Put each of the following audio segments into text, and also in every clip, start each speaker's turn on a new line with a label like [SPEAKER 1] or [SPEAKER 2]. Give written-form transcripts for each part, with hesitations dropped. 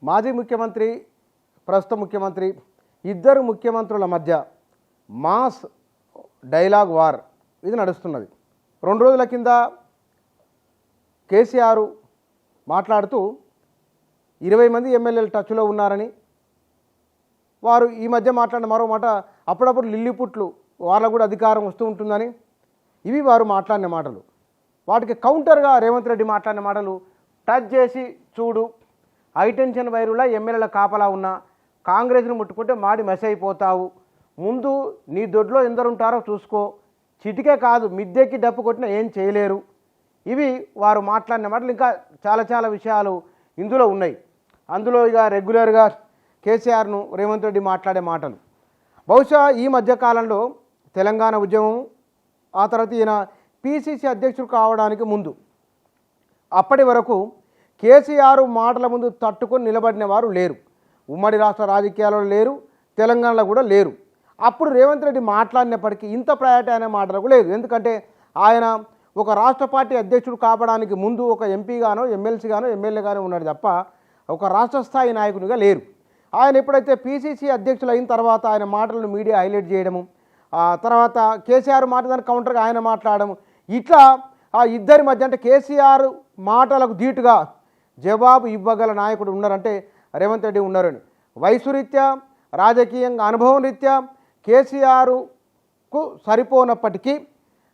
[SPEAKER 1] మాజీ ముఖ్యమంత్రి ప్రస్తుత ముఖ్యమంత్రి ఇద్దరు ముఖ్యమంత్రుల మధ్య మాస్ డైలాగ్ వార్ ఇది నడుస్తున్నది. 2 రోజుల కింద కేసీఆర్ మాట్లాడుతూ 20 మంది ఎమ్మెల్యేలు టచ్లో ఉన్నారని, వారు ఈ మధ్య మాట్లాడిన మరో మాట అప్పుడప్పుడు లిల్లిపుట్లు వాళ్ళకు కూడా అధికారం వస్తూ ఉంటుందని, ఇవి వారు మాట్లాడిన మాటలు. వాటికి కౌంటర్గా రేవంత్ రెడ్డి మాట్లాడిన మాటలు, టచ్ చేసి చూడు, హైటెన్షన్ వైరులా ఎమ్మెల్యేల కాపలా ఉన్నా కాంగ్రెస్ను ముట్టుకుంటే మాడి మెస్ అయిపోతావు, ముందు నీ దొడ్లో ఎందరుంటారో చూసుకో, చిటికే కాదు మిద్దెకి డప్పు కొట్టినా ఏం చేయలేరు. ఇవి వారు మాట్లాడిన మాటలు. ఇంకా చాలా విషయాలు ఇందులో ఉన్నాయి. అందులో ఇక రెగ్యులర్గా కేసీఆర్ను రేవంత్ రెడ్డి మాట్లాడే మాటలు. బహుశా ఈ మధ్యకాలంలో తెలంగాణ ఉద్యమం, ఆ తర్వాత ఈయన పిసిసి అధ్యక్షుడు కావడానికి ముందు, అప్పటి వరకు కేసీఆర్ మాటల ముందు తట్టుకొని నిలబడిన వారు లేరు. ఉమ్మడి రాష్ట్ర రాజకీయాలలో లేరు, తెలంగాణలో కూడా లేరు. అప్పుడు రేవంత్ రెడ్డి మాట్లాడినప్పటికీ ఇంత ప్రయారిటీ అనే మాటలకు లేదు. ఎందుకంటే ఆయన ఒక రాష్ట్ర పార్టీ అధ్యక్షుడు కావడానికి ముందు ఒక ఎంపీగానో ఎమ్మెల్సీగానో ఎమ్మెల్యేగానో ఉన్నాడు తప్ప ఒక రాష్ట్ర స్థాయి నాయకునిగా లేరు. ఆయన ఎప్పుడైతే పిసిసి అధ్యక్షులు అయిన తర్వాత ఆయన మాటలను మీడియా హైలైట్ చేయడము, తర్వాత కేసీఆర్ మాట్లాడిన కౌంటర్గా ఆయన మాట్లాడము, ఇట్లా ఆ ఇద్దరి మధ్య అంటే కేసీఆర్ మాటలకు ధీటుగా జవాబు ఇవ్వగల నాయకుడు ఉన్నారంటే రేవంత్ రెడ్డి ఉన్నారని. వయసు రీత్యా, రాజకీయంగా అనుభవం రీత్యా కేసీఆర్కు సరిపోనప్పటికీ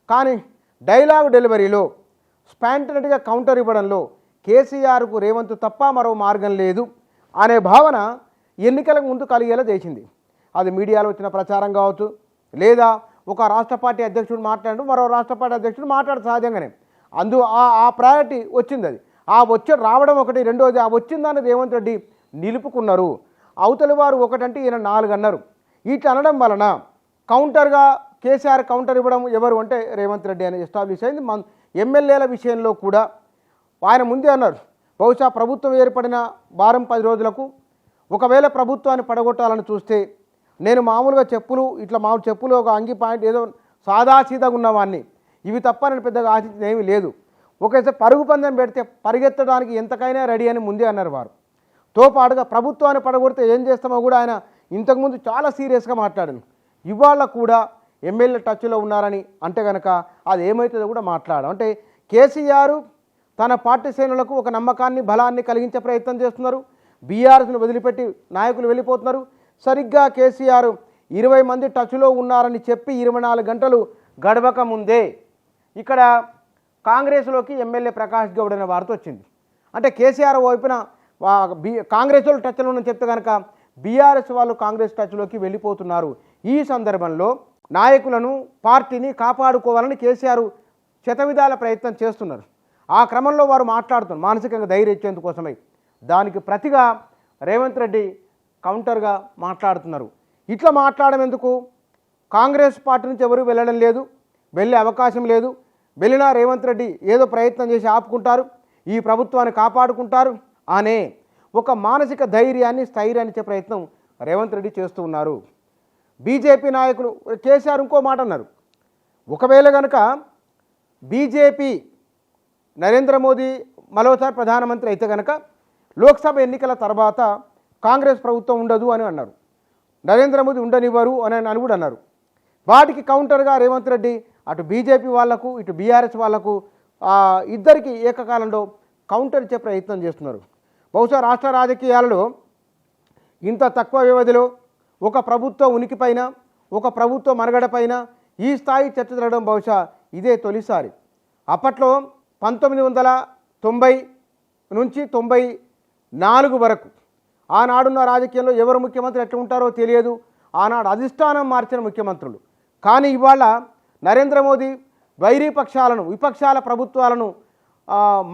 [SPEAKER 1] కానీ డైలాగ్ డెలివరీలో స్పాంటనీగా కౌంటర్ ఇవ్వడంలో కేసీఆర్కు రేవంత్ తప్ప మరో మార్గం లేదు అనే భావన ఎన్నికలకు ముందు కలిగేలా చేసింది. అది మీడియాలో వచ్చిన ప్రచారం కావచ్చు, లేదా ఒక రాష్ట్ర పార్టీ అధ్యక్షుడు మాట్లాడు మరో రాష్ట్ర పార్టీ అధ్యక్షుడు మాట్లాడు సహజంగానే ఆ ప్రయారిటీ వచ్చింది. అది రావడం ఒకటి, రెండోది ఆ వచ్చిందని రేవంత్ రెడ్డి నిలుపుకున్నారు. అవతలి వారు ఒకటంటే ఈయన 4 అన్నారు. ఇట్లా అనడం వలన కౌంటర్గా కేసీఆర్ కౌంటర్ ఇవ్వడం ఎవరు అంటే రేవంత్ రెడ్డి అని ఎస్టాబ్లిష్ అయింది. ఎమ్మెల్యేల విషయంలో కూడా ఆయన ముందే అన్నారు, బహుశా ప్రభుత్వం ఏర్పడిన వారం 10 రోజులకు ఒకవేళ ప్రభుత్వాన్ని పడగొట్టాలని చూస్తే నేను మామూలుగా చెప్పులు ఒక అంగి పాయింట్ ఏదో సాదాసీదాగా ఉన్నవాడిని, ఇవి తప్ప నేను పెద్దగా ఆశించింది ఏమీ లేదు, ఒకేసారి పరుగు పందెం పెడితే పరిగెత్తడానికి ఎంతకైనా రెడీ అని ముందే అన్నారు వారు. తోపాటుగా ప్రభుత్వాన్ని పడగొడితే ఏం చేస్తామో కూడా ఆయన ఇంతకుముందు చాలా సీరియస్గా మాట్లాడాను. ఇవాళ కూడా ఎమ్మెల్యే టచ్లో ఉన్నారని అంటే కనుక అది ఏమవుతుందో కూడా మాట్లాడడం. అంటే కేసీఆర్ తన పార్టీ శ్రేణులకు ఒక నమ్మకాన్ని, బలాన్ని కలిగించే ప్రయత్నం చేస్తున్నారు. బీఆర్ఎస్ను వదిలిపెట్టి నాయకులు వెళ్ళిపోతున్నారు. సరిగ్గా కేసీఆర్ 20 మంది టచ్లో ఉన్నారని చెప్పి 24 గంటలు గడవక ముందే ఇక్కడ కాంగ్రెస్లోకి ఎమ్మెల్యే ప్రకాష్ గౌడ్ అనే వార్త వచ్చింది. అంటే కేసీఆర్ వైపున కాంగ్రెస్ వాళ్ళు టచ్లో ఉందని చెప్తే కనుక బీఆర్ఎస్ వాళ్ళు కాంగ్రెస్ టచ్లోకి వెళ్ళిపోతున్నారు. ఈ సందర్భంలో నాయకులను, పార్టీని కాపాడుకోవాలని కేసీఆర్ శతవిధాల ప్రయత్నం చేస్తున్నారు. ఆ క్రమంలో వారు మాట్లాడుతున్నారు మానసికంగా ధైర్యం ఇచ్చేందుకోసమై. దానికి ప్రతిగా రేవంత్ రెడ్డి కౌంటర్గా మాట్లాడుతున్నారు. ఇట్లా మాట్లాడడం ఎందుకు? కాంగ్రెస్ పార్టీ నుంచి ఎవరు వెళ్ళడం లేదు, వెళ్ళే అవకాశం లేదు. వెళ్ళినా రేవంత్ రెడ్డి ఏదో ప్రయత్నం చేసి ఆపుకుంటారు, ఈ ప్రభుత్వాన్ని కాపాడుకుంటారు అనే ఒక మానసిక ధైర్యాన్ని, స్థైర్యాన్ని ఇచ్చే ప్రయత్నం రేవంత్ రెడ్డి చేస్తూ ఉన్నారు. బీజేపీ నాయకులు కేసీఆర్ ఇంకో మాట అన్నారు, ఒకవేళ కనుక బీజేపీ నరేంద్ర మోదీ మరోసారి ప్రధానమంత్రి అయితే కనుక లోక్సభ ఎన్నికల తర్వాత కాంగ్రెస్ ప్రభుత్వం ఉండదు అని అన్నారు. నరేంద్ర మోదీ ఉండనివ్వరు అని కూడా అన్నారు. వాటికి కౌంటర్గా రేవంత్ రెడ్డి అటు బీజేపీ వాళ్లకు, ఇటు బీఆర్ఎస్ వాళ్లకు ఇద్దరికి ఏకకాలంలో కౌంటర్ ఇచ్చే ప్రయత్నం చేస్తున్నారు. బహుశా రాష్ట్ర రాజకీయాలలో ఇంత తక్కువ వ్యవధిలో ఒక ప్రభుత్వ ఉనికిపైన, ఒక ప్రభుత్వ మనుగడపైన ఈ స్థాయి చర్చ జరగడం బహుశా ఇదే తొలిసారి. అప్పట్లో 1990 నుంచి 94 వరకు ఆనాడున్న రాజకీయంలో ఎవరు ముఖ్యమంత్రి ఎట్లా ఉంటారో తెలియదు. ఆనాడు అధిష్టానం మార్చిన ముఖ్యమంత్రులు. కానీ ఇవాళ నరేంద్ర మోదీ వైరీ పక్షాలను, విపక్షాల ప్రభుత్వాలను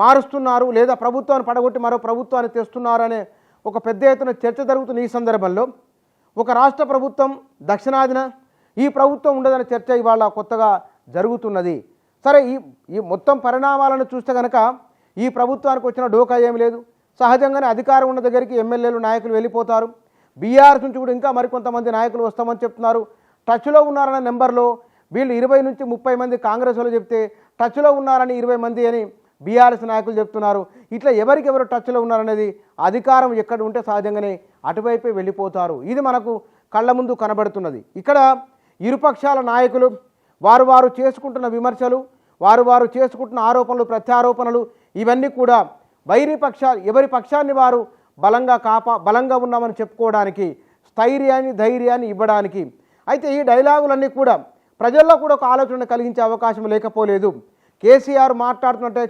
[SPEAKER 1] మారుస్తున్నారు, లేదా ప్రభుత్వాన్ని పడగొట్టి మరో ప్రభుత్వాన్ని తెస్తున్నారు అనే ఒక పెద్ద ఎత్తున చర్చ జరుగుతున్న ఈ సందర్భంలో ఒక రాష్ట్ర ప్రభుత్వం దక్షిణాదిన ఈ ప్రభుత్వం ఉండదనే చర్చ ఇవాళ కొత్తగా జరుగుతున్నది. సరే, ఈ మొత్తం పరిణామాలను చూస్తే కనుక ఈ ప్రభుత్వానికి వచ్చిన డోకా ఏమి లేదు. సహజంగానే అధికారం ఉన్న దగ్గరికి ఎమ్మెల్యేలు, నాయకులు వెళ్ళిపోతారు. బీఆర్ఎస్ నుంచి కూడా ఇంకా మరికొంతమంది నాయకులు వస్తామని చెప్తున్నారు. టచ్లో ఉన్నారన్న నెంబర్లో వీళ్ళు 20 నుంచి 30 మంది కాంగ్రెస్ వాళ్ళు చెప్తే టచ్లో ఉన్నారని 20 మంది అని బీఆర్ఎస్ నాయకులు చెప్తున్నారు. ఇట్లా ఎవరికెవరు టచ్లో ఉన్నారనేది అధికారం ఎక్కడ ఉంటే సహజంగానే అటువైపే వెళ్ళిపోతారు. ఇది మనకు కళ్ళ ముందు కనబడుతున్నది. ఇక్కడ ఇరుపక్షాల నాయకులు వారు చేసుకుంటున్న విమర్శలు, వారు చేసుకుంటున్న ఆరోపణలు, ప్రత్యారోపణలు ఇవన్నీ కూడా వైరీ పక్షాలు ఎవరి పక్షాన్ని వారు బలంగా ఉన్నామని చెప్పుకోవడానికి, స్థైర్యాన్ని ధైర్యాన్ని ఇవ్వడానికి. అయితే ఈ డైలాగులన్నీ కూడా ప్రజల్లో కూడా ఒక ఆలోచన కలిగించే అవకాశం లేకపోలేదు. కేసీఆర్ మాట్లాడుతున్నట్టే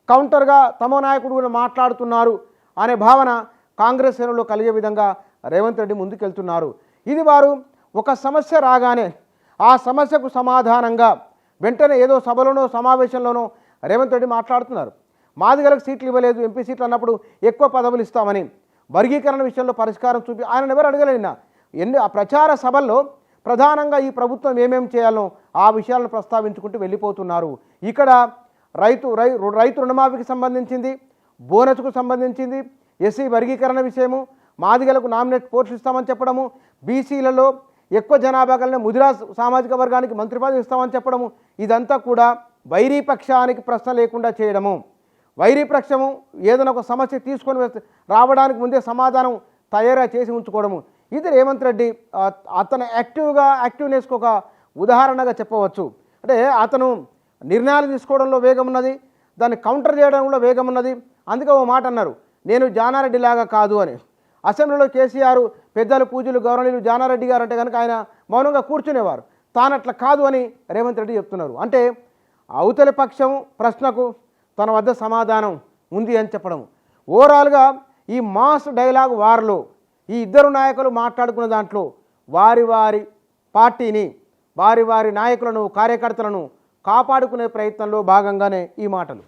[SPEAKER 1] కౌంటర్గా తమ నాయకుడు కూడా మాట్లాడుతున్నారు అనే భావన కాంగ్రెస్ శ్రేణుల్లో కలిగే విధంగా రేవంత్ రెడ్డి ముందుకెళ్తున్నారు. ఇది వారు ఒక సమస్య రాగానే ఆ సమస్యకు సమాధానంగా వెంటనే ఏదో సభలోనో సమావేశంలోనో రేవంత్ రెడ్డి మాట్లాడుతున్నారు. మాదిగలకు సీట్లు ఇవ్వలేదు, ఎంపీ సీట్లు అన్నప్పుడు ఎక్కువ పదవులు ఇస్తామని, వర్గీకరణ విషయంలో పరిష్కారం ఆయన ఎవరు అడగలేనా? ఆ ప్రచార సభల్లో ప్రధానంగా ఈ ప్రభుత్వం ఏమేమి చేయాలో ఆ విషయాలను ప్రస్తావించుకుంటూ వెళ్ళిపోతున్నారు. ఇక్కడ రైతు రుణమాఫీకి సంబంధించింది, బోనస్కు సంబంధించింది, ఎస్సీ వర్గీకరణ విషయము, మాదిగలకు నామినేట్ పోస్టులు ఇస్తామని చెప్పడము, బీసీలలో ఎక్కువ జనాభా కలిగిన ముదిరాజ్ సామాజిక వర్గానికి మంత్రి పదవి ఇస్తామని చెప్పడము, ఇదంతా కూడా వైరీ పక్షానికి ప్రశ్న లేకుండా చేయడము. వైరీ పక్షము ఏదైనా ఒక సమస్య తీసుకొని రావడానికి ముందే సమాధానం తయారు చేసి ఉంచుకోవడము. ఇది రేవంత్ రెడ్డి అతను యాక్టివ్నెస్కి ఒక ఉదాహరణగా చెప్పవచ్చు. అంటే అతను నిర్ణయాలు తీసుకోవడంలో వేగం ఉన్నది, దాన్ని కౌంటర్ చేయడంలో వేగం ఉన్నది. అందుకే ఓ మాట అన్నారు, నేను జానారెడ్డి లాగా కాదు అని. అసెంబ్లీలో కేసీఆర్ పెద్దలు పూజలు గౌరవనీయులు జానారెడ్డి గారు అంటే కనుక ఆయన మౌనంగా కూర్చునేవారు. తానట్లా కాదు అని రేవంత్ రెడ్డి చెప్తున్నారు. అంటే అవతలి పక్షం ప్రశ్నకు తన వద్ద సమాధానం ఉంది అని చెప్పడం. ఓవరాల్గా ఈ మాస్ డైలాగ్ వార్లో ఈ ఇద్దరు నాయకులు మాట్లాడుకున్న దాంట్లో వారి పార్టీని, వారి నాయకులను, కార్యకర్తలను కాపాడుకునే ప్రయత్నంలో భాగంగానే ఈ మాటలు.